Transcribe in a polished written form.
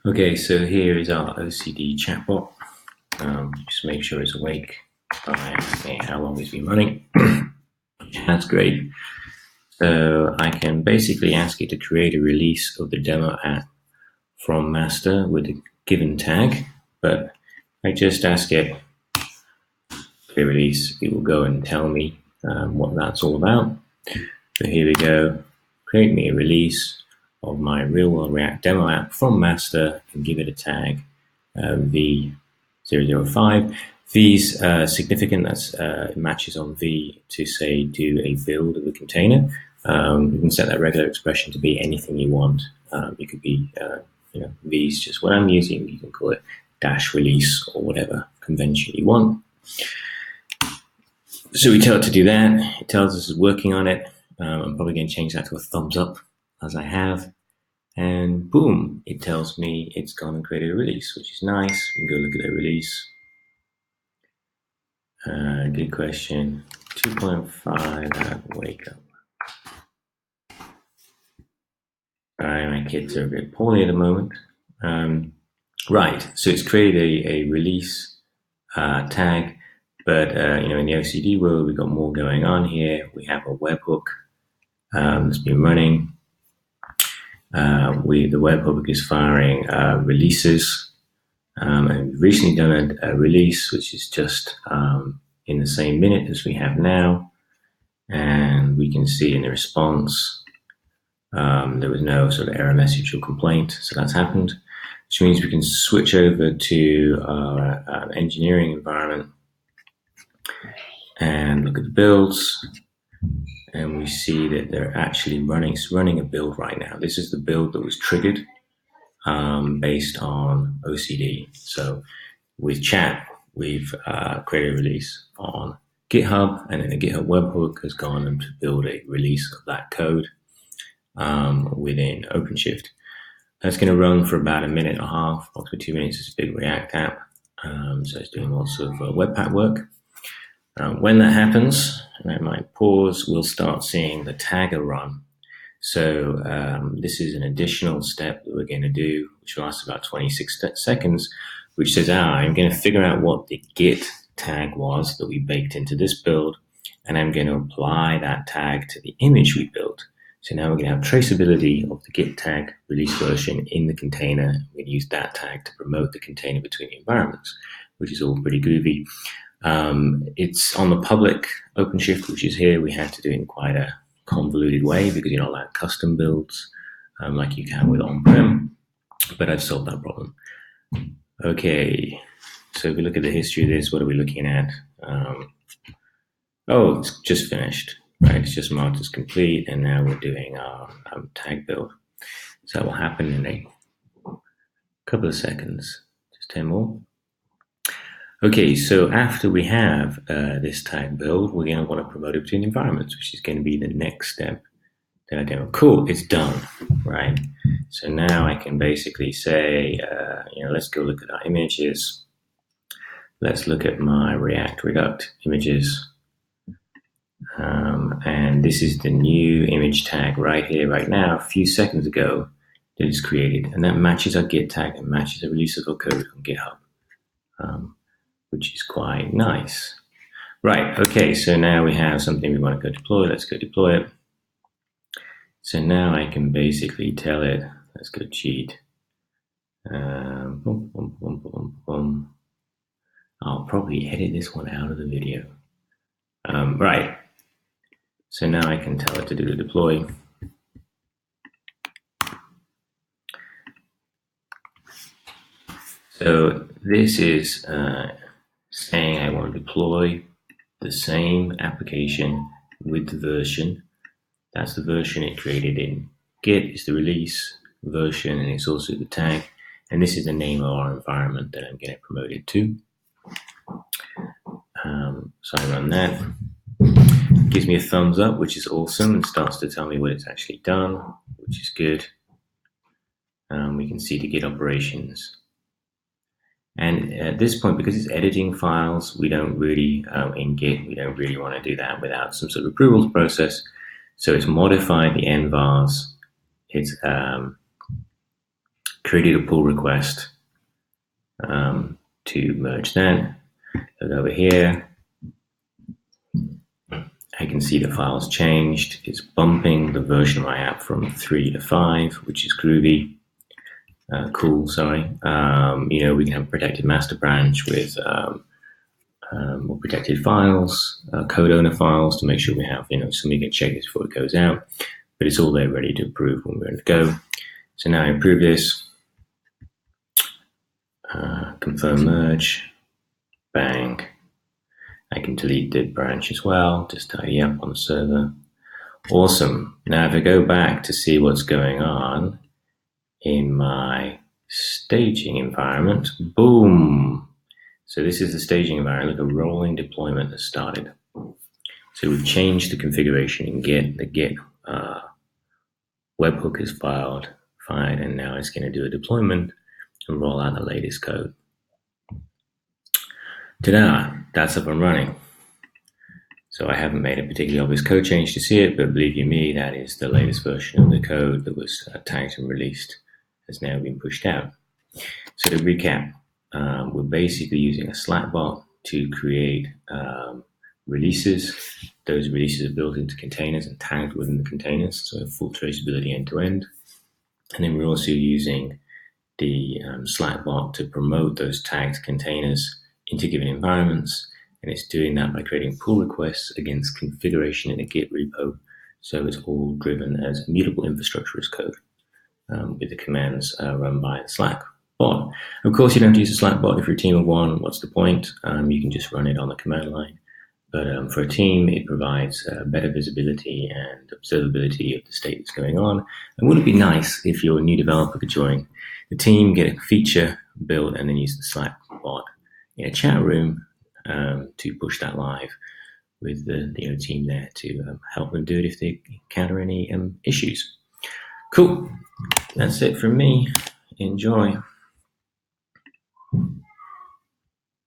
Okay, so here is our OCD chatbot. Just make sure it's awake by asking how long it's been running. That's great. So I can basically ask it to create a release of the demo app from master with a given tag, but I just ask it to release. It will go and tell me what that's all about. So here we go. Create me a release of my real-world React demo app from master and give it a tag V005. V's significant, that's matches on V to say do a build of the container. You can set that regular expression to be anything you want. It could be, V's just what I'm using. You can call it dash release or whatever convention you want. So we tell it to do that. It tells us it's working on it. I'm probably going to change that to a thumbs up as I have. And boom, it tells me it's gone and created a release, which is nice. We can go look at the release. Good question. 2.5 wake up. My kids are a bit poorly at the moment. Right, so it's created a release tag, but in the OCD world, we've got more going on here. We have a webhook that's been running. The webhook is firing releases. And we've recently done a release, which is just in the same minute as we have now. And we can see in the response, there was no sort of error message or complaint. So that's happened, which means we can switch over to our engineering environment and look at the builds. And we see that they're actually running a build right now. This is the build that was triggered based on OCD. So with chat, we've created a release on GitHub, and then the GitHub webhook has gone and to build a release of that code within OpenShift. That's going to run for about a minute and a half, approximately 2 minutes. It's a big React app, so it's doing lots of Webpack work. When that happens, and I might pause, we'll start seeing the tagger run. So this is an additional step that we're going to do, which lasts about 26 seconds, which says, I'm going to figure out what the Git tag was that we baked into this build, and I'm going to apply that tag to the image we built. So now we're going to have traceability of the Git tag release version in the container. We're going to use that tag to promote the container between the environments, which is all pretty groovy. It's on the public OpenShift, which is here. We had to do it in quite a convoluted way because you're not allowed custom builds like you can with on-prem, but I've solved that problem. Okay, so if we look at the history of this, what are we looking at? It's just finished, right? It's just marked as complete, and now we're doing our tag build. So that will happen in a couple of seconds, just 10 more. Okay, so after we have this tag build, we're going to want to promote it between environments, which is going to be the next step that I do. Cool, it's done, right? So now I can basically say, let's go look at our images. Let's look at my React Reduct images. And this is the new image tag right here, right now, a few seconds ago that is created. And that matches our Git tag and matches the release of our code on GitHub. Which is quite nice. Right, okay, so now we have something we want to go deploy. Let's go deploy it. So now I can basically tell it, let's go cheat. I'll probably edit this one out of the video. Right, so now I can tell it to do the deploy. So this is saying I want to deploy the same application with the version. That's the version it created in Git, is the release version, and it's also the tag. And this is the name of our environment that I'm going to promote it to. So I run that. It gives me a thumbs up, which is awesome, and starts to tell me what it's actually done, which is good. We can see the Git operations. And at this point, because it's editing files, we don't really, in Git, we don't really want to do that without some sort of approvals process. So it's modified the envars. It's created a pull request to merge that. Look over here. I can see the file's changed. It's bumping the version of my app from 3 to 5, which is groovy. Cool, sorry. We can have protected master branch with or protected files, code owner files to make sure we have, somebody can check this before it goes out. But it's all there ready to approve when we're ready to go. So now I approve this. Confirm merge. Bang. I can delete the branch as well, just tidy up on the server. Awesome. Now if I go back to see what's going on in my staging environment, boom. So this is the staging environment. Look, a rolling deployment has started. So we've changed the configuration in Git. The Git webhook is fired, and now it's going to do a deployment and roll out the latest code. Ta-da! That's up and running. So I haven't made a particularly obvious code change to see it, but believe you me, that is the latest version of the code that was tagged and released has now been pushed out. So to recap, we're basically using a Slack bot to create releases. Those releases are built into containers and tagged within the containers, so full traceability end to end. And then we're also using the Slack bot to promote those tagged containers into given environments, and it's doing that by creating pull requests against configuration in a Git repo, so it's all driven as immutable infrastructure as code with the commands run by the Slack bot. Of course, you don't have to use a Slack bot if you're a team of one. What's the point? You can just run it on the command line. But for a team, it provides better visibility and observability of the state that's going on. And wouldn't it be nice if your new developer could join the team, get a feature built, and then use the Slack bot in a chat room to push that live with the team there to help them do it if they encounter any issues. Cool. That's it from me. Enjoy.